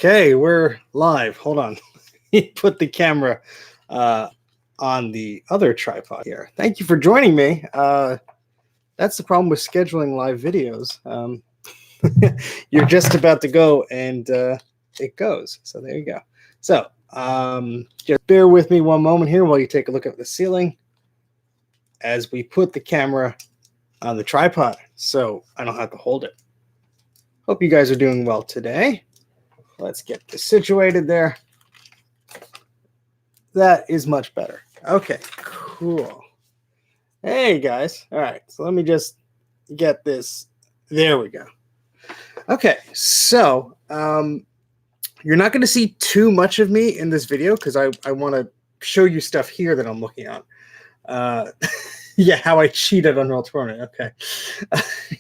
Okay, we're live. Hold on. Put the camera on the other tripod here. Thank you for joining me. That's the problem with scheduling live videos. You're just about to go and it goes. So there you go. So just bear with me one moment here while you take a look at the ceiling as we put the camera on the tripod so I don't have to hold it. Hope you guys are doing well today. Let's get this situated there. That is much better. Okay, cool. Hey, guys. All right, so let me just get this. There we go. Okay, so you're not going to see too much of me in this video because I want to show you stuff here that I'm looking at. Yeah, how I cheat at Unreal Tournament. Okay.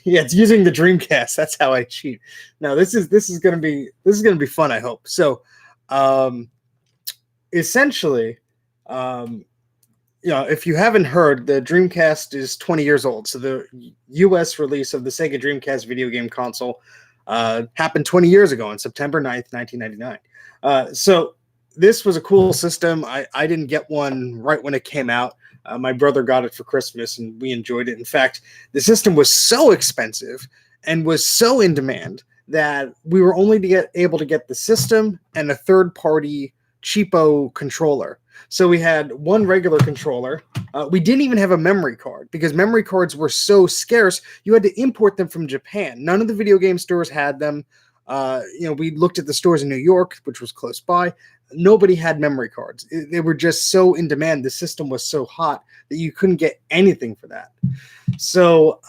Yeah, it's using the Dreamcast. That's how I cheat. Now this is gonna be fun, I hope. So essentially, if you haven't heard, the Dreamcast is 20 years old. So the US release of the Sega Dreamcast video game console happened 20 years ago on September 9th, 1999. So this was a cool system. I didn't get one right when it came out. My brother got it for Christmas, and we enjoyed it. In fact, the system was so expensive and was so in demand that we were only able to get the system and a third-party cheapo controller. So we had one regular controller. We didn't even have a memory card because memory cards were so scarce. You had to import them from Japan. None of the video game stores had them. We looked at the stores in New York, which was close by. Nobody had memory cards. They were just so in demand. The system was so hot that you couldn't get anything for that. So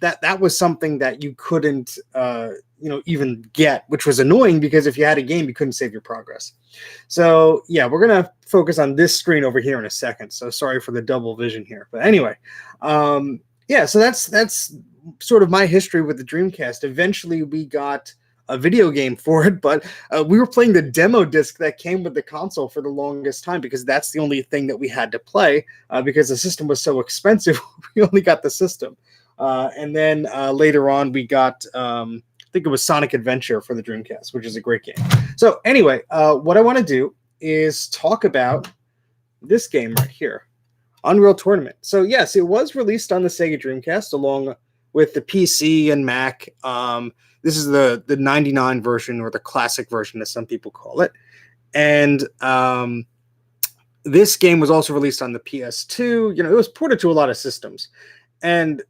that was something that you couldn't even get, which was annoying because if you had a game, you couldn't save your progress. So yeah, we're gonna focus on this screen over here in a second. So sorry for the double vision here, but anyway, yeah. So that's sort of my history with the Dreamcast. Eventually, we got a video game for it, but we were playing the demo disc that came with the console for the longest time because that's the only thing that we had to play because the system was so expensive. We only got the system. And then later on we got, I think it was Sonic Adventure for the Dreamcast, which is a great game. So anyway, what I want to do is talk about this game right here, Unreal Tournament. So yes, it was released on the Sega Dreamcast along with the PC and Mac. This is the 99 version, or the classic version as some people call it. And this game was also released on the PS2. It was ported to a lot of systems. And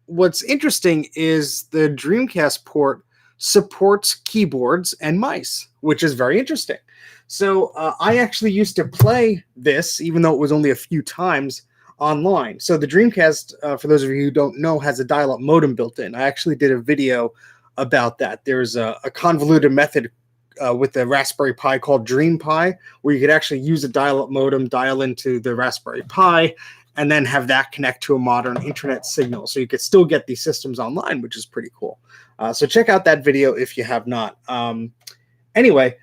what's interesting is the Dreamcast port supports keyboards and mice, which is very interesting. So I actually used to play this, even though it was only a few times, online. So the Dreamcast, for those of you who don't know, has a dial-up modem built in. I actually did a video about that. There's a convoluted method with the Raspberry Pi called Dream Pi, where you could actually use a dial-up modem, dial into the Raspberry Pi, and then have that connect to a modern internet signal. So you could still get these systems online, which is pretty cool. So check out that video if you have not. Anyway,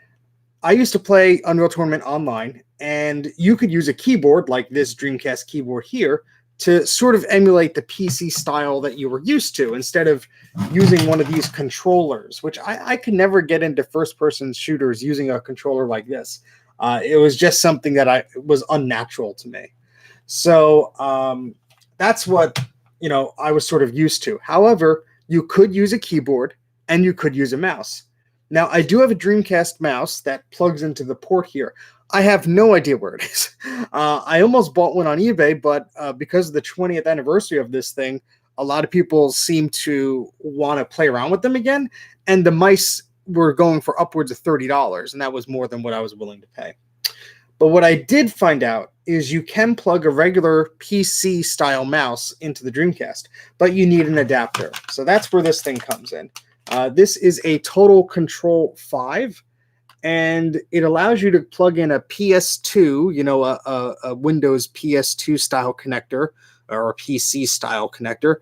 I used to play Unreal Tournament online, and you could use a keyboard like this Dreamcast keyboard here to sort of emulate the PC style that you were used to instead of using one of these controllers, which I could never get into first-person shooters using a controller like this. It was just something that was unnatural to me. So that's what I was sort of used to. However, you could use a keyboard and you could use a mouse. Now, I do have a Dreamcast mouse that plugs into the port here. I have no idea where it is. I almost bought one on eBay, but because of the 20th anniversary of this thing, a lot of people seem to want to play around with them again, and the mice were going for upwards of $30, and that was more than what I was willing to pay. But what I did find out is you can plug a regular PC-style mouse into the Dreamcast, but you need an adapter. So that's where this thing comes in. This is a Total Control 5. And it allows you to plug in a PS2, a Windows PS2 style connector or a PC style connector.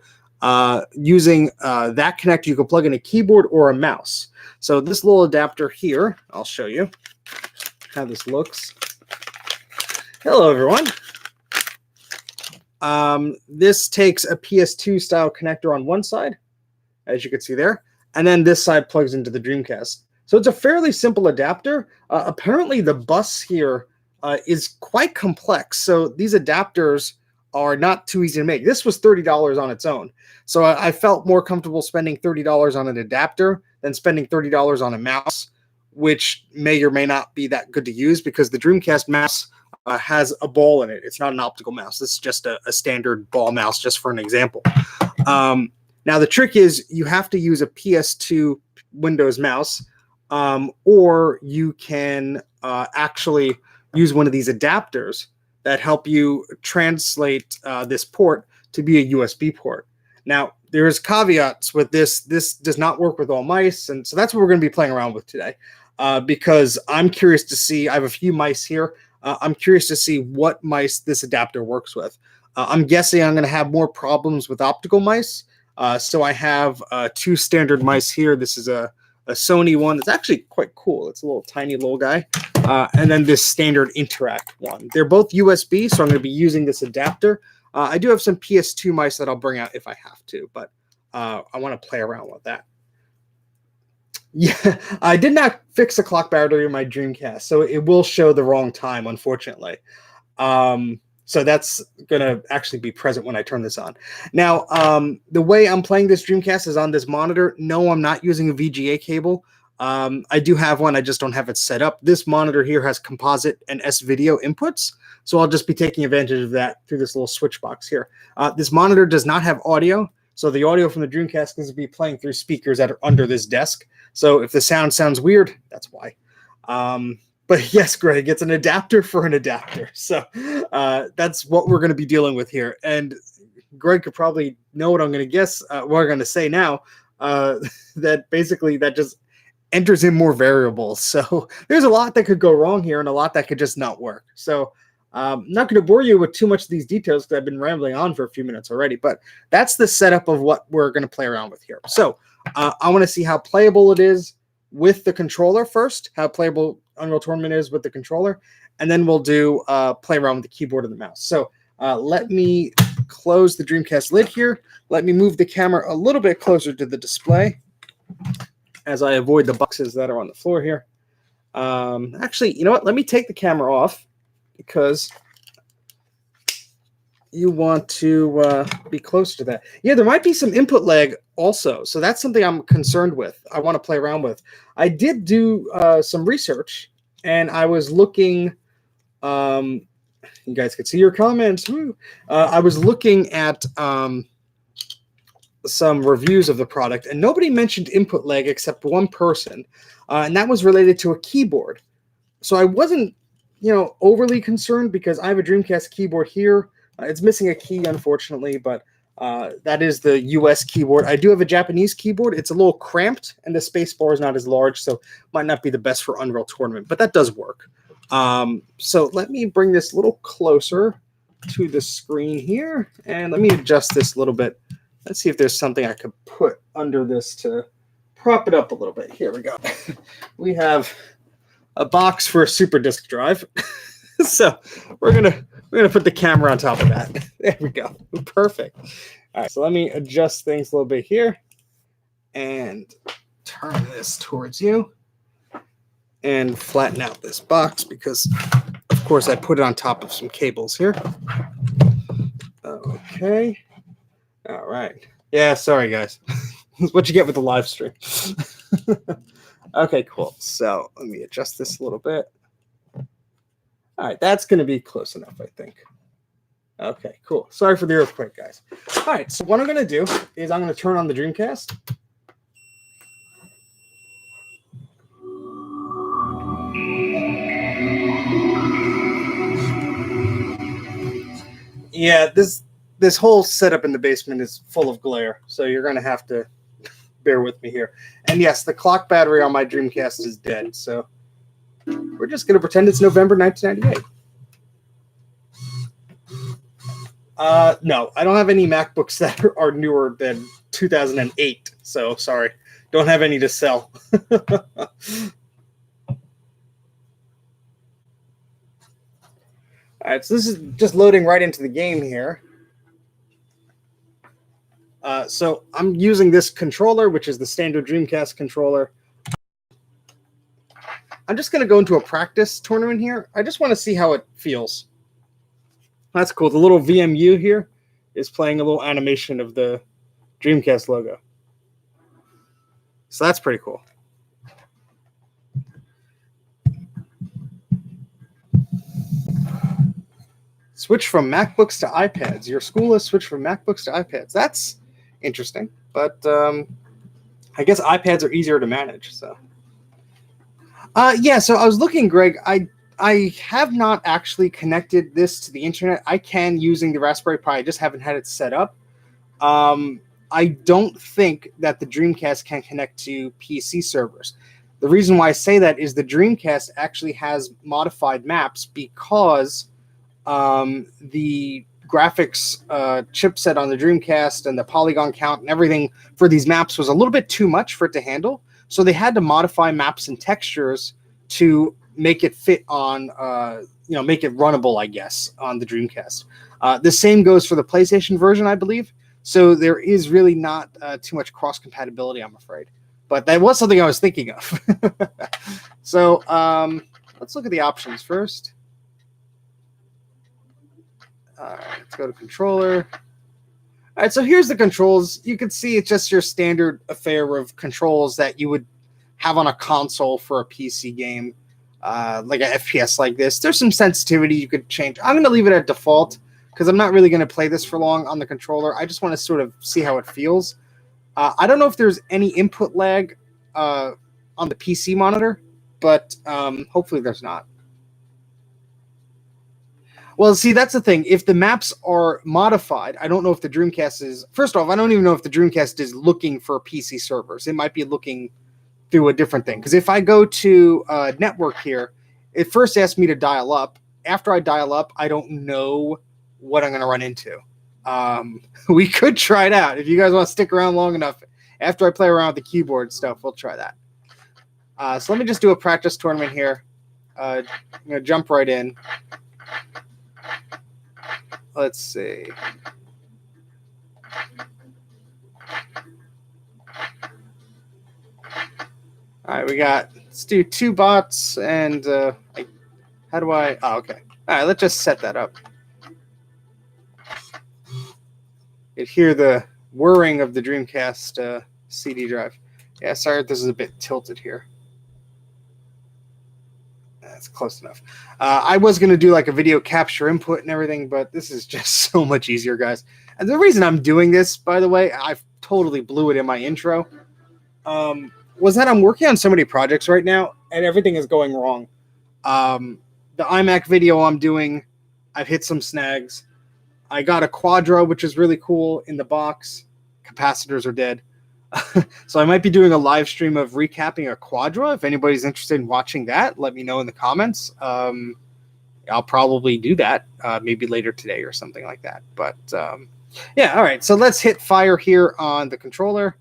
Using that connector, you can plug in a keyboard or a mouse. So this little adapter here, I'll show you how this looks. Hello, everyone. This takes a PS2 style connector on one side, as you can see there, and then this side plugs into the Dreamcast. So it's a fairly simple adapter. Apparently the bus here is quite complex. So these adapters are not too easy to make. This was $30 on its own. So I felt more comfortable spending $30 on an adapter than spending $30 on a mouse, which may or may not be that good to use because the Dreamcast mouse has a ball in it. It's not an optical mouse. This is just a standard ball mouse, just for an example. Now, the trick is you have to use a PS2 Windows mouse, or you can actually use one of these adapters that help you translate this port to be a USB port. Now, there's caveats with this. This does not work with all mice, and so that's what we're going to be playing around with today, because I'm curious to see. I have a few mice here. I'm curious to see what mice this adapter works with. I'm guessing I'm going to have more problems with optical mice. So I have two standard mice here. This is a Sony one that's actually quite cool. It's a little tiny little guy. And then this standard Interact one. They're both USB, so I'm going to be using this adapter. I do have some PS2 mice that I'll bring out if I have to, but I want to play around with that. Yeah, I did not fix the clock battery in my Dreamcast, so it will show the wrong time, unfortunately. So that's going to actually be present when I turn this on. Now, the way I'm playing this Dreamcast is on this monitor. No, I'm not using a VGA cable. I do have one. I just don't have it set up. This monitor here has composite and S-video inputs, so I'll just be taking advantage of that through this little switch box here. This monitor does not have audio, so the audio from the Dreamcast is going to be playing through speakers that are under this desk. So if the sound sounds weird, that's why. But yes, Greg, it's an adapter for an adapter. So that's what we're going to be dealing with here. And Greg could probably know what I'm going to guess, what I'm going to say now, that basically that just enters in more variables. So there's a lot that could go wrong here and a lot that could just not work. So I'm not going to bore you with too much of these details because I've been rambling on for a few minutes already. But that's the setup of what we're going to play around with here. So I want to see how playable it is with the controller first, how playable Unreal Tournament is with the controller, and then we'll do play around with the keyboard and the mouse. So let me close the Dreamcast lid here. Let me move the camera a little bit closer to the display as I avoid the boxes that are on the floor here. Actually, you know what? Let me take the camera off because you want to be close to that. Yeah, there might be some input lag also. So that's something I'm concerned with. I want to play around with. I did do some research, and I was looking. You guys could see your comments. Woo. I was looking at some reviews of the product, and nobody mentioned input lag except one person, and that was related to a keyboard. So I wasn't, overly concerned because I have a Dreamcast keyboard here. It's missing a key, unfortunately, but that is the US keyboard. I do have a Japanese keyboard. It's a little cramped, and the space bar is not as large, so might not be the best for Unreal Tournament, but that does work. So let me bring this a little closer to the screen here, and let me adjust this a little bit. Let's see if there's something I could put under this to prop it up a little bit. Here we go. We have a box for a super disk drive. So we're gonna put the camera on top of that. There we go. Perfect. All right, so let me adjust things a little bit here and turn this towards you and flatten out this box because, of course, I put it on top of some cables here. Okay. All right. Yeah, sorry, guys. That's what you get with the live stream. Okay, cool. So let me adjust this a little bit. All right, that's going to be close enough, I think. Okay, cool. Sorry for the earthquake, guys. All right, so what I'm going to do is I'm going to turn on the Dreamcast. Yeah, this whole setup in the basement is full of glare, so you're going to have to bear with me here. And yes, the clock battery on my Dreamcast is dead, so we're just going to pretend it's November 1998. No, I don't have any MacBooks that are newer than 2008, so sorry. Don't have any to sell. All right, so this is just loading right into the game here. So I'm using this controller, which is the standard Dreamcast controller. I'm just going to go into a practice tournament here. I just want to see how it feels. That's cool. The little VMU here is playing a little animation of the Dreamcast logo. So that's pretty cool. Switch from MacBooks to iPads. Your school has switched from MacBooks to iPads. That's interesting, but I guess iPads are easier to manage. So, yeah. So I was looking, Greg. I have not actually connected this to the internet. I can using the Raspberry Pi. I just haven't had it set up. I don't think that the Dreamcast can connect to PC servers. The reason why I say that is the Dreamcast actually has modified maps because the graphics chipset on the Dreamcast and the polygon count and everything for these maps was a little bit too much for it to handle. So they had to modify maps and textures to make it fit on, make it runnable, I guess, on the Dreamcast. The same goes for the PlayStation version, I believe. So there is really not too much cross-compatibility, I'm afraid. But that was something I was thinking of. So let's look at the options first. All right, let's go to controller. All right, so here's the controls. You can see it's just your standard affair of controls that you would have on a console for a PC game, like an FPS like this. There's some sensitivity you could change. I'm going to leave it at default because I'm not really going to play this for long on the controller. I just want to sort of see how it feels. I don't know if there's any input lag on the PC monitor, but hopefully there's not. Well, see, that's the thing. If the maps are modified, I don't know if the Dreamcast is... First off, I don't even know if the Dreamcast is looking for PC servers. It might be looking through a different thing. Because if I go to network here, it first asks me to dial up. After I dial up, I don't know what I'm going to run into. We could try it out. If you guys want to stick around long enough, after I play around with the keyboard stuff, we'll try that. So let me just do a practice tournament here. I'm going to jump right in. Let's see. All right, let's do 2 bots and how do I, oh, okay. All right, let's just set that up. You'd hear the whirring of the Dreamcast CD drive. Yeah, sorry, this is a bit tilted here. That's close enough. I was going to do like a video capture input and everything, but this is just so much easier, guys. And the reason I'm doing this, by the way, I totally blew it in my intro, was that I'm working on so many projects right now, and everything is going wrong. The iMac video I'm doing, I've hit some snags. I got a Quadro, which is really cool, in the box. Capacitors are dead. So I might be doing a live stream of recapping a Quadro. If anybody's interested in watching that, let me know in the comments. I'll probably do that maybe later today or something like that. But yeah, all right. So let's hit fire here on the controller.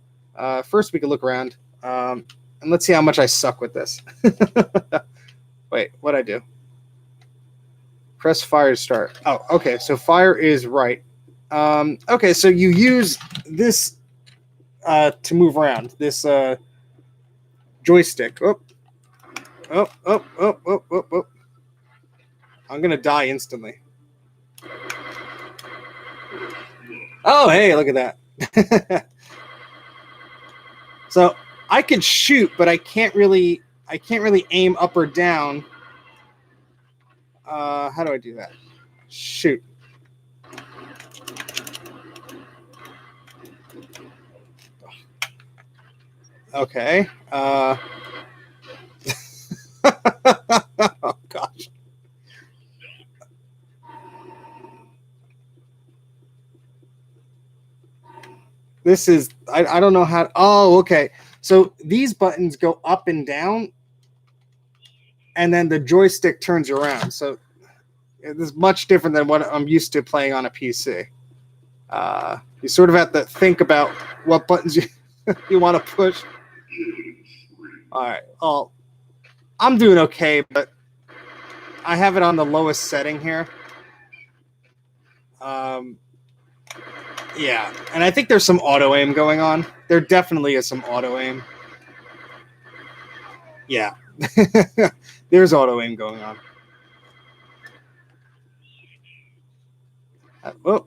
First, we can look around. And let's see how much I suck with this. Wait, what'd I do? Press fire to start. Oh, okay. So fire is right. Okay, so you use this to move around. This joystick. Oh. I'm going to die instantly. Oh, hey, look at that. So I could shoot, but I can't really aim up or down. How do I do that? Shoot. Okay. Oh, gosh. This is, I don't know how, oh, okay. So these buttons go up and down, and then the joystick turns around. So it's much different than what I'm used to playing on a PC. You sort of have to think about what buttons you want to push. All right. Well, I'm doing okay, but I have it on the lowest setting here. Yeah, and I think there's some auto aim going on. There definitely is some auto aim. Yeah, There's auto aim going on. Oh,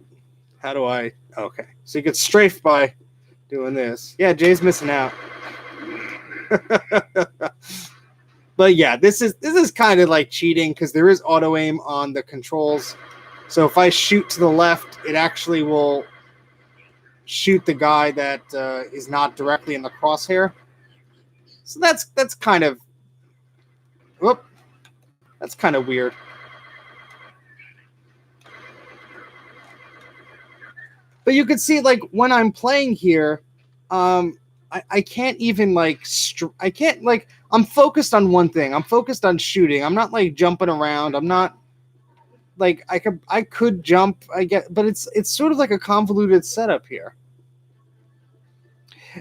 how do I? Okay, so you get strafed by doing this. Yeah, Jay's missing out. But yeah, this is kind of like cheating because there is auto aim on the controls. So if I shoot to the left, it actually will shoot the guy that is not directly in the crosshair. So that's kind of, whoop, that's kind of weird. But you can see, like, when I'm playing here, I can't even, like, I can't, like, I'm focused on one thing. I'm focused on shooting. I'm not, like, jumping around. I'm not, like, I could jump, I get, but it's sort of like a convoluted setup here.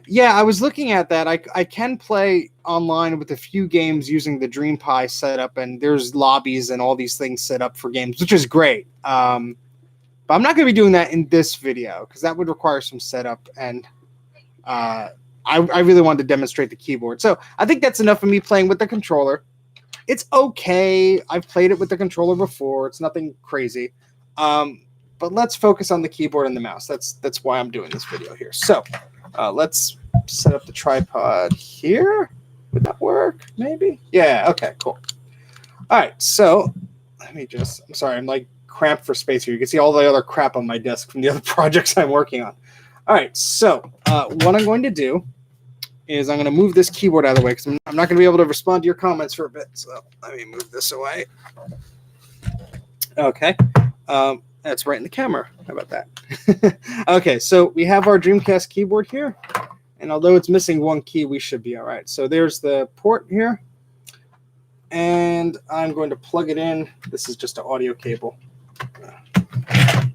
Yeah, I was looking at that. I can play online with a few games using the DreamPie setup, and there's lobbies and all these things set up for games, which is great. But I'm not going to be doing that in this video because that would require some setup, and I really wanted to demonstrate the keyboard. So I think that's enough of me playing with the controller. It's okay. I've played it with the controller before. It's nothing crazy. But let's focus on the keyboard and the mouse. That's why I'm doing this video here. So let's set up the tripod here. Would that work? Maybe? Yeah, okay, cool. All right, so let me just, I'm sorry, I'm like cramped for space here. You can see all the other crap on my desk from the other projects I'm working on. All right, so what I'm going to do is I'm going to move this keyboard out of the way because I'm not going to be able to respond to your comments for a bit. So let me move this away. Okay, that's right in the camera. How about that? Okay, so we have our Dreamcast keyboard here. And although it's missing one key, we should be all right. So there's the port here. And I'm going to plug it in. This is just an audio cable.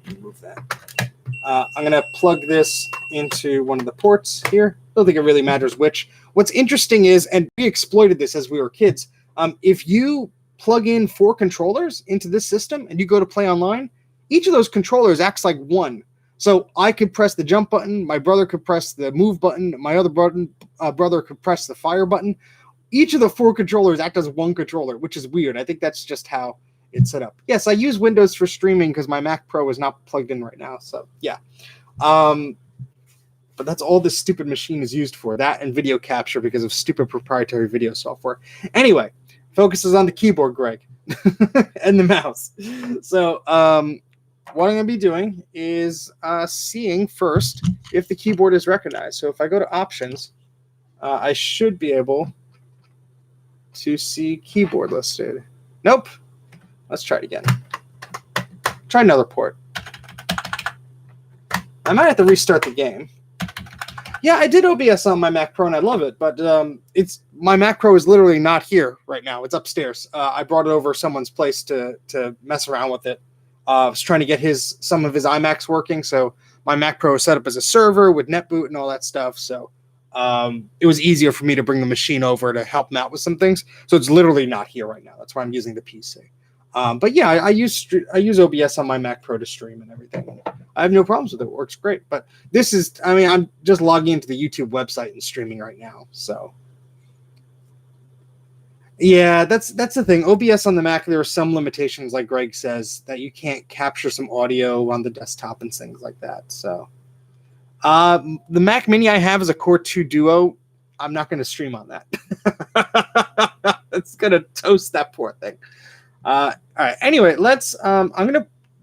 Remove that. I'm going to plug this into one of the ports here. I don't think it really matters which. What's interesting is, and we exploited this as we were kids, if you plug in 4 controllers into this system and you go to play online, each of those controllers acts like one. So I could press the jump button, my brother could press the move button, my other brother could press the fire button. Each of the 4 controllers act as one controller, which is weird. I think that's just how it's set up. Yes, I use Windows for streaming because my Mac Pro is not plugged in right now. So yeah. But that's all this stupid machine is used for, that and video capture because of stupid proprietary video software. Anyway, focuses on the keyboard, Greg, and the mouse. So what I'm going to be doing is seeing first if the keyboard is recognized. So if I go to options, I should be able to see keyboard listed. Nope. Let's try it again. Try another port. I might have to restart the game. Yeah, I did OBS on my Mac Pro and I love it, but my Mac Pro is literally not here right now. It's upstairs. I brought it over someone's place to mess around with it. I was trying to get some of his iMacs working, so my Mac Pro is set up as a server with NetBoot and all that stuff. So it was easier for me to bring the machine over to help him out with some things. So it's literally not here right now. That's why I'm using the PC. But yeah, I use OBS on my Mac Pro to stream and everything. I have no problems with it. It works great. But this is, I mean, I'm just logging into the YouTube website and streaming right now. So yeah, that's the thing. OBS on the Mac, there are some limitations, like Greg says, that you can't capture some audio on the desktop and things like that. So the Mac Mini I have is a Core 2 Duo. I'm not going to stream on that. It's going to toast that poor thing. All right. Anyway, let's.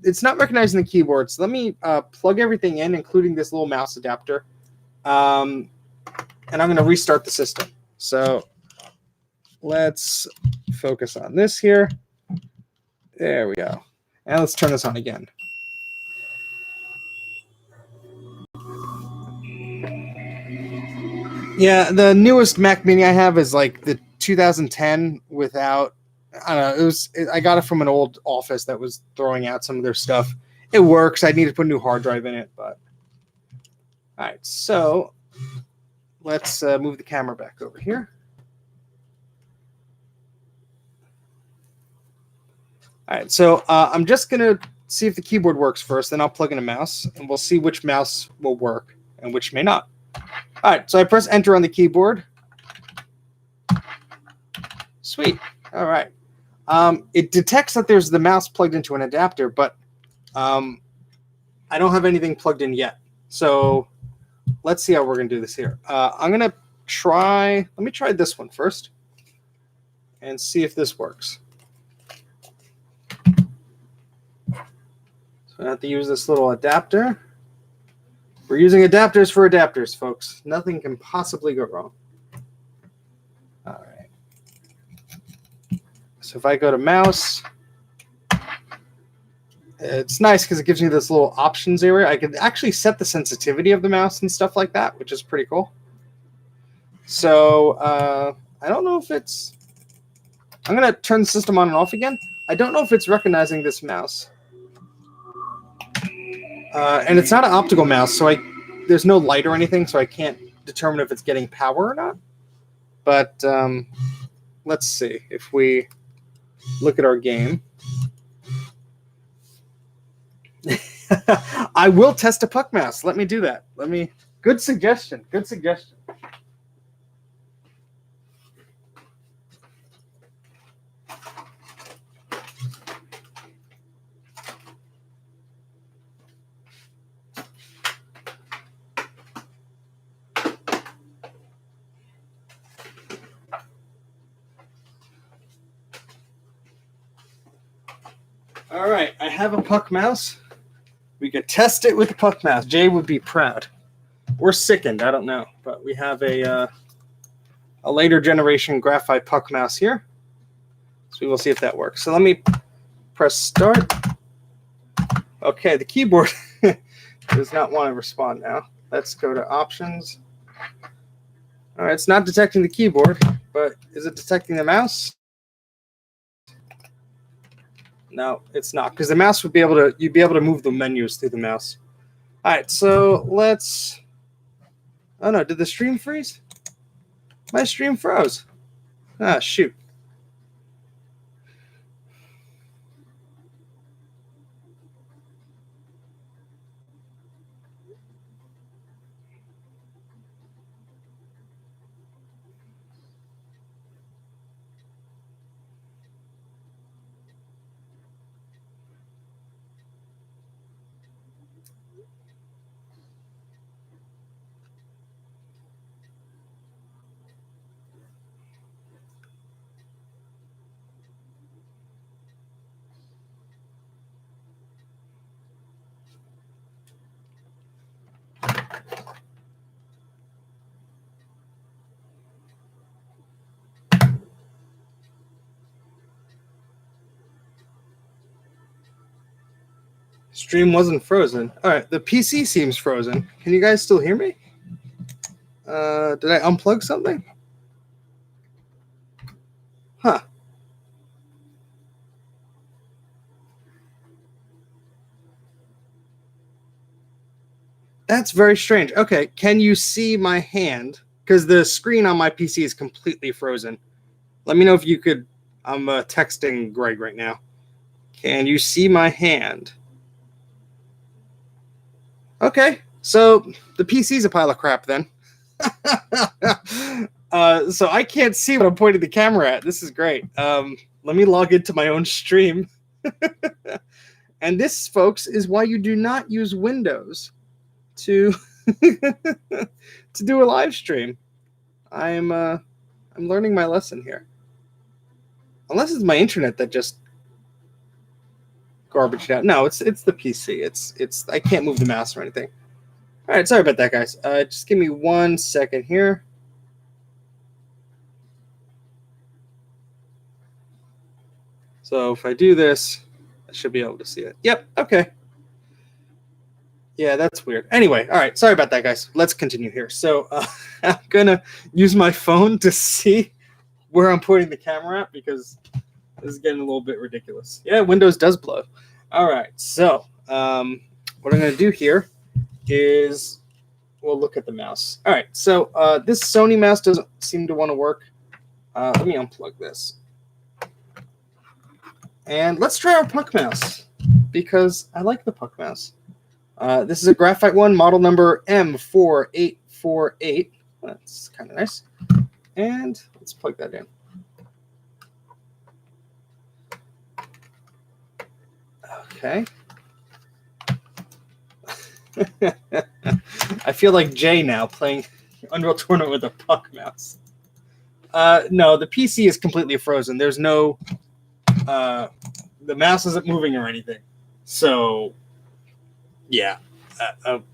It's not recognizing the keyboard, so let me plug everything in, including this little mouse adapter, and I'm going to restart the system. So let's focus on this here. There we go. And let's turn this on again. Yeah, the newest Mac Mini I have is like the 2010 without. I don't know. I got it from an old office that was throwing out some of their stuff. It works. I need to put a new hard drive in it, but all right. So let's move the camera back over here. All right. So I'm just gonna see if the keyboard works first. Then I'll plug in a mouse, and we'll see which mouse will work and which may not. All right. So I press Enter on the keyboard. Sweet. All right. It detects that there's the mouse plugged into an adapter, but I don't have anything plugged in yet. So let's see how we're going to do this here. I'm going to let me try this one first and see if this works. So I have to use this little adapter. We're using adapters for adapters, folks. Nothing can possibly go wrong. All right. So if I go to mouse, it's nice because it gives me this little options area. I can actually set the sensitivity of the mouse and stuff like that, which is pretty cool. So I don't know if it's... I'm going to turn the system on and off again. I don't know if it's recognizing this mouse. And it's not an optical mouse, so there's no light or anything, so I can't determine if it's getting power or not. But let's see if we look at our game. I will test a puck mouse. Let me do that. Good suggestion. Good suggestion. All right, I have a puck mouse. We could test it with the puck mouse. Jay would be proud. Or sickened, I don't know. But we have a later generation graphite puck mouse here. So we will see if that works. So let me press start. Okay, the keyboard does not want to respond now. Let's go to options. All right, it's not detecting the keyboard, but is it detecting the mouse? No, it's not, because the mouse would be able to, you'd be able to move the menus through the mouse. All right, so let's, oh no, did the stream freeze? My stream froze. Ah, shoot. Stream wasn't frozen. All right, the PC seems frozen. Can you guys still hear me? Did I unplug something? Huh. That's very strange. Okay, can you see my hand? Because the screen on my PC is completely frozen. Let me know if you could. I'm texting Greg right now. Can you see my hand? Okay, so the PC's a pile of crap then. So I can't see what I'm pointing the camera at. This is great. Let me log into my own stream. And this, folks, is why you do not use Windows to to do a live stream. I'm learning my lesson here. Unless it's my internet that just garbaged out. No, it's the PC. It's I can't move the mouse or anything. All right, sorry about that, guys. Just give me 1 second here. So if I do this, I should be able to see it. Yep, okay. Yeah, that's weird. Anyway, all right, sorry about that, guys. Let's continue here. So I'm going to use my phone to see where I'm pointing the camera at because this is getting a little bit ridiculous. Yeah, Windows does blow. All right, so what I'm going to do here is we'll look at the mouse. All right, so this Sony mouse doesn't seem to want to work. Let me unplug this. And let's try our puck mouse because I like the puck mouse. This is a graphite one, model number M4848. That's kind of nice. And let's plug that in. Okay. I feel like Jay now playing Unreal Tournament with a puck mouse. No, the PC is completely frozen. There's no... the mouse isn't moving or anything. So, yeah.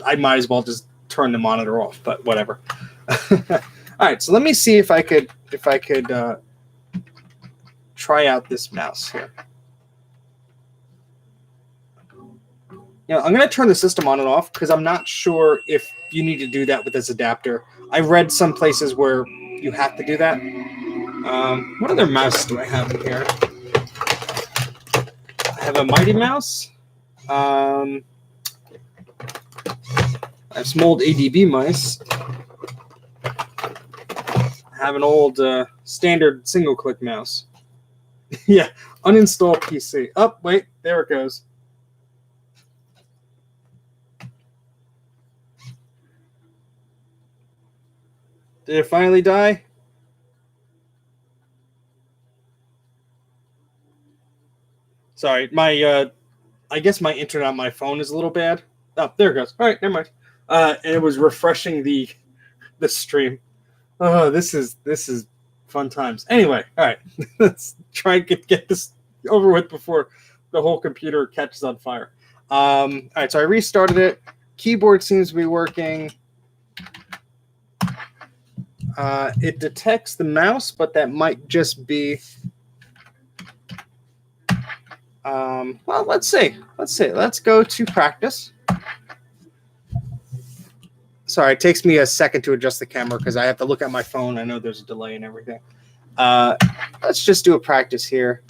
I might as well just turn the monitor off, but whatever. All right, so let me see if I could try out this mouse here. I'm going to turn the system on and off because I'm not sure if you need to do that with this adapter. I read some places where you have to do that. What other mouse do I have in here? I have a Mighty Mouse. I have some old ADB mice. I have an old standard single-click mouse. Yeah, uninstall PC. Oh, wait, there it goes. Did it finally die? Sorry, my I guess my internet on my phone is a little bad. Oh, there it goes. All right, never mind. And it was refreshing the stream. Oh, this is fun times. Anyway, all right, let's try and get this over with before the whole computer catches on fire. All right, so I restarted it. Keyboard seems to be working. It detects the mouse, but that might just be... well, let's see. Let's go to practice. Sorry, it takes me a second to adjust the camera because I have to look at my phone. I know there's a delay and everything. Let's just do a practice here.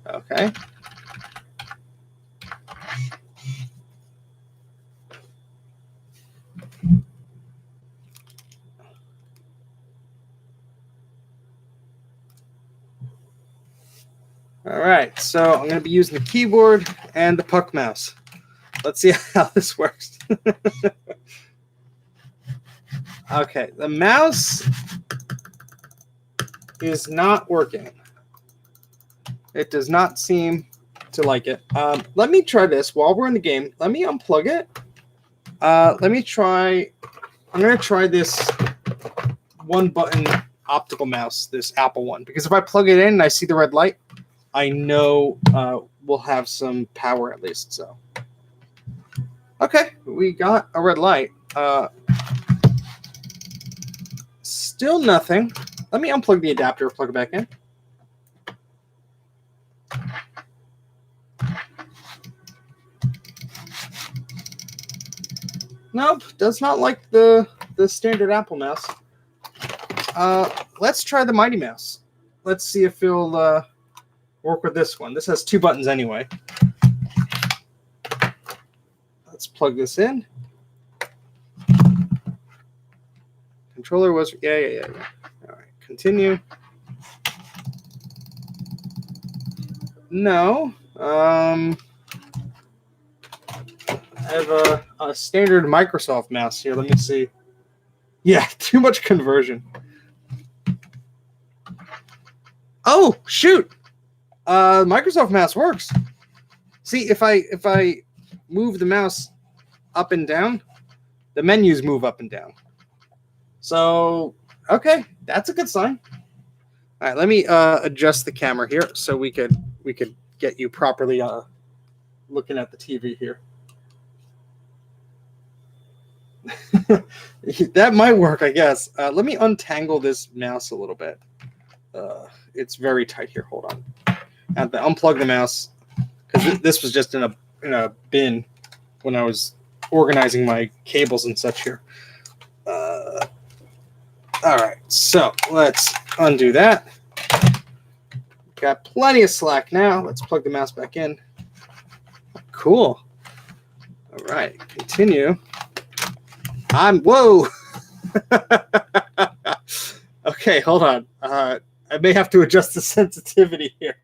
Okay. All right, so I'm going to be using the keyboard and the puck mouse. Let's see how this works. Okay, the mouse is not working. It does not seem to like it. Let me try this while we're in the game. Let me unplug it. Let me try. I'm going to try this one-button optical mouse, this Apple one, because if I plug it in and I see the red light, I know we'll have some power at least. So, okay, we got a red light. Still nothing. Let me unplug the adapter, plug it back in. Nope, does not like the standard Apple mouse. Let's try the Mighty Mouse. Let's see if it'll work with this one. This has 2 buttons anyway. Let's plug this in. Controller was yeah. All right, continue. No. I have a standard Microsoft mouse here. Let me see. Yeah, too much conversion. Oh, shoot. Microsoft mouse works. See, if I move the mouse up and down, the menus move up and down. So, okay, that's a good sign. All right, let me adjust the camera here so we could get you properly looking at the TV here. That might work, I guess. Let me untangle this mouse a little bit. It's very tight here. Hold on. I have to unplug the mouse because this was just in a bin when I was organizing my cables and such here. All right, so let's undo that. Got plenty of slack now. Let's plug the mouse back in. Cool. All right, continue. Whoa. Okay, hold on. I may have to adjust the sensitivity here.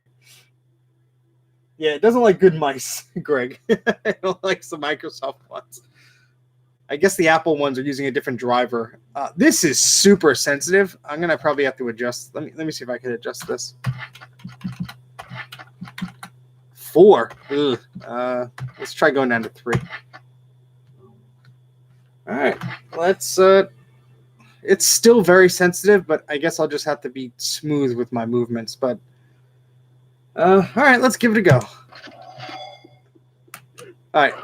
Yeah, it doesn't like good mice, Greg. It don't like some Microsoft ones. I guess the Apple ones are using a different driver. This is super sensitive. I'm gonna probably have to adjust. Let me see if I can adjust this. 4. Let's try going down to 3. All right, let's. It's still very sensitive, but I guess I'll just have to be smooth with my movements. But all right, let's give it a go. All right.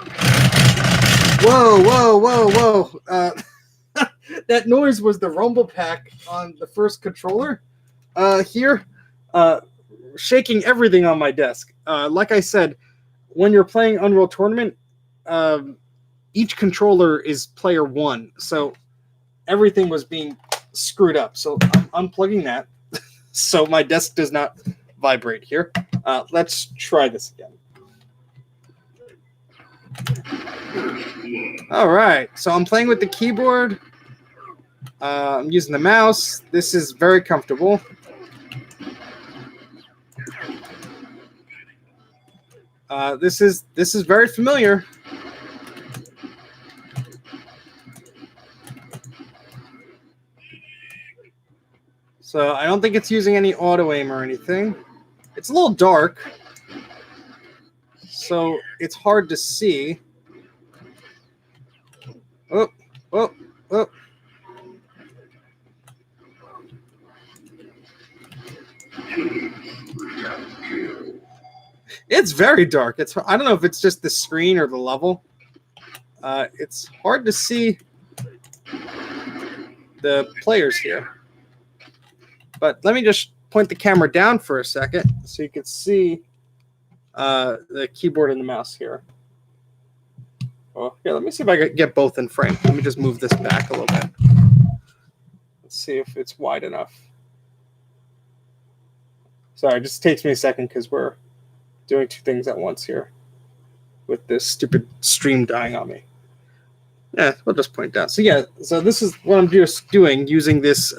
Whoa, whoa, whoa, whoa. That noise was the rumble pack on the first controller here, shaking everything on my desk. Like I said, when you're playing Unreal Tournament, each controller is player 1. So everything was being screwed up. So I'm unplugging that so my desk does not vibrate here. Let's try this again. All right, so I'm playing with the keyboard. I'm using the mouse. This is very comfortable. This is very familiar. So I don't think it's using any auto aim or anything. It's a little dark, so it's hard to see. Oh, oh, oh. It's very dark. I don't know if it's just the screen or the level. It's hard to see the players here. But let me just point the camera down for a second so you can see the keyboard and the mouse here. Oh, yeah, let me see if I can get both in frame. Let me just move this back a little bit. Let's see if it's wide enough. Sorry, it just takes me a second because we're doing 2 things at once here with this stupid stream dying on me. Yeah, we'll just point down. So yeah, so this is what I'm just doing using this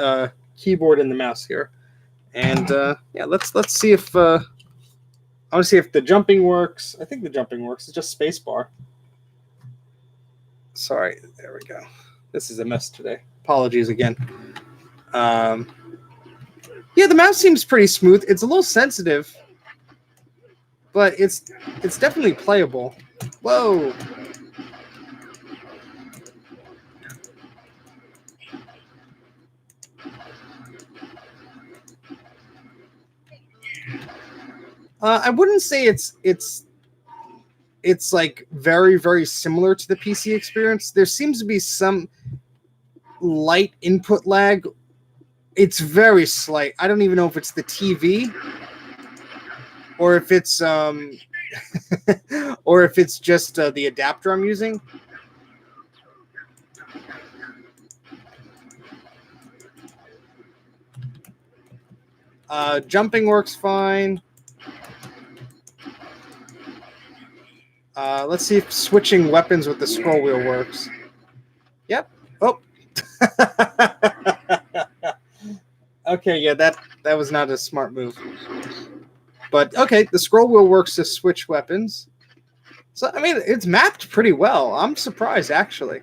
keyboard and the mouse here. And yeah, let's see if I want to see if the jumping works. I think the jumping works. It's just spacebar. Sorry, there we go. This is a mess today. Apologies again. Yeah, the mouse seems pretty smooth. It's a little sensitive, but it's definitely playable. Whoa. I wouldn't say it's like very, very similar to the PC experience. There seems to be some light input lag. It's very slight. I don't even know if it's the TV or if it's or if it's just the adapter I'm using. Jumping works fine. Let's see if switching weapons with the scroll wheel works. Yep. Oh. Okay, yeah, that was not a smart move. But okay, the scroll wheel works to switch weapons. So I mean, it's mapped pretty well. I'm surprised, actually.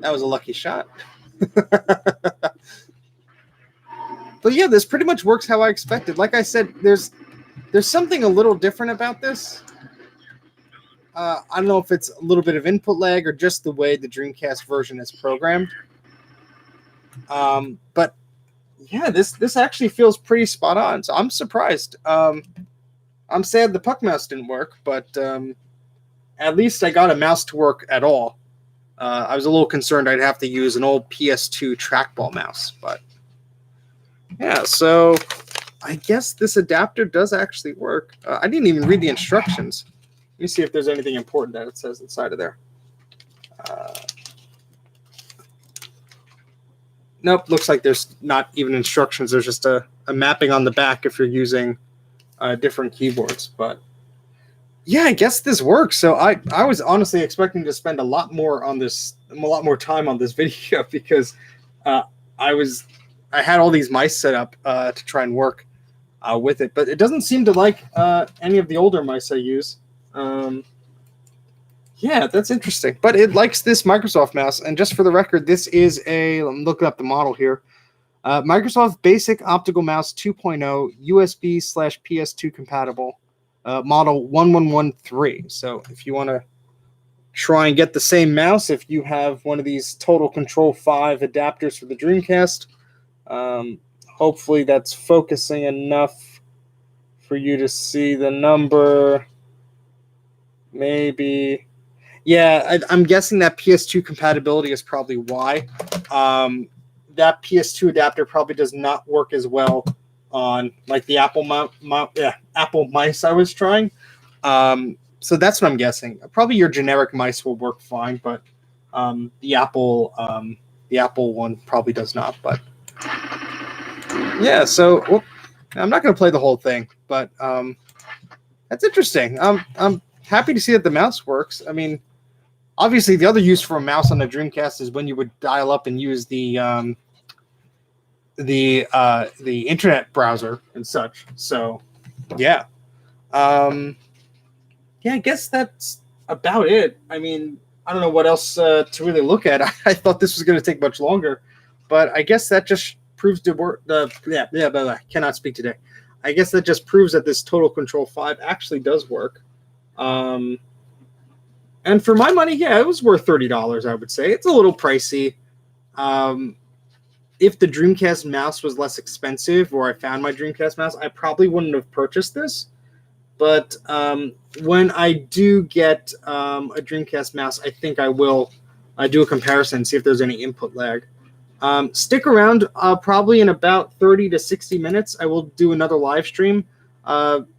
That was a lucky shot. But yeah, this pretty much works how I expected. Like I said, there's something a little different about this. I don't know if it's a little bit of input lag or just the way the Dreamcast version is programmed. But yeah, this actually feels pretty spot on. So I'm surprised. I'm sad the puck mouse didn't work, but at least I got a mouse to work at all. I was a little concerned I'd have to use an old PS2 trackball mouse, but yeah, so I guess this adapter does actually work. I didn't even read the instructions. Let me see if there's anything important that it says inside of there. Nope, looks like there's not even instructions. There's just a mapping on the back if you're using different keyboards. But yeah, I guess this works. So I was honestly expecting to spend a lot more time on this video because I had all these mice set up to try and work with it, but it doesn't seem to like any of the older mice I use. Yeah, that's interesting. But it likes this Microsoft mouse. And just for the record, this is I'm looking up the model here. Microsoft Basic Optical Mouse 2.0 USB/PS2 compatible, model 1113. So if you want to try and get the same mouse, if you have one of these Total Control 5 adapters for the Dreamcast, hopefully that's focusing enough for you to see the number. Maybe. Yeah, I'm guessing that PS2 compatibility is probably why. That PS2 adapter probably does not work as well on like the Apple Apple mice I was trying. So that's what I'm guessing. Probably your generic mice will work fine, but the Apple one probably does not. But yeah, so I'm not going to play the whole thing, but that's interesting. I'm happy to see that the mouse works. I mean, obviously, the other use for a mouse on the Dreamcast is when you would dial up and use the internet browser and such. So, yeah, yeah. I guess that's about it. I mean, I don't know what else to really look at. I thought this was going to take much longer, but I guess that just proves to work. I cannot speak today. I guess that just proves that this Total Control 5 actually does work. And for my money, yeah, it was worth $30, I would say. It's a little pricey. If the Dreamcast mouse was less expensive, or I found my Dreamcast mouse, I probably wouldn't have purchased this. But when I do get a Dreamcast mouse, I think I will do a comparison, see if there's any input lag. Stick around. Probably in about 30 to 60 minutes, I will do another live stream.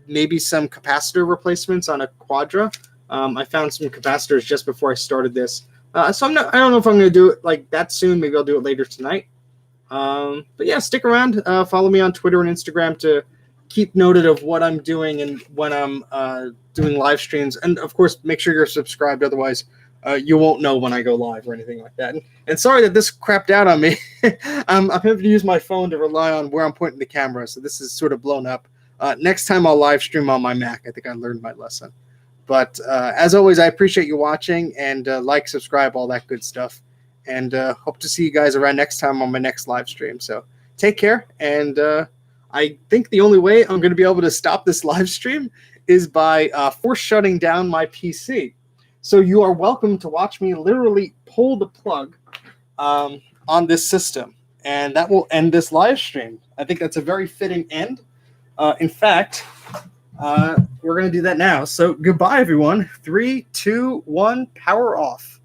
Maybe some capacitor replacements on a Quadra. I found some capacitors just before I started this. So I don't know if I'm going to do it like that soon. Maybe I'll do it later tonight. But yeah, stick around. Follow me on Twitter and Instagram to keep noted of what I'm doing and when I'm doing live streams. And of course, make sure you're subscribed. Otherwise, you won't know when I go live or anything like that. And sorry that this crapped out on me. I'm having to use my phone to rely on where I'm pointing the camera. So this is sort of blown up. Next time I'll live stream on my Mac. I think I learned my lesson. But as always, I appreciate you watching, and like, subscribe, all that good stuff. And hope to see you guys around next time on my next live stream. So take care. And I think the only way I'm going to be able to stop this live stream is by force shutting down my PC. So you are welcome to watch me literally pull the plug on this system. And that will end this live stream. I think that's a very fitting end. In fact, we're going to do that now. So goodbye, everyone. 3, 2, 1, power off.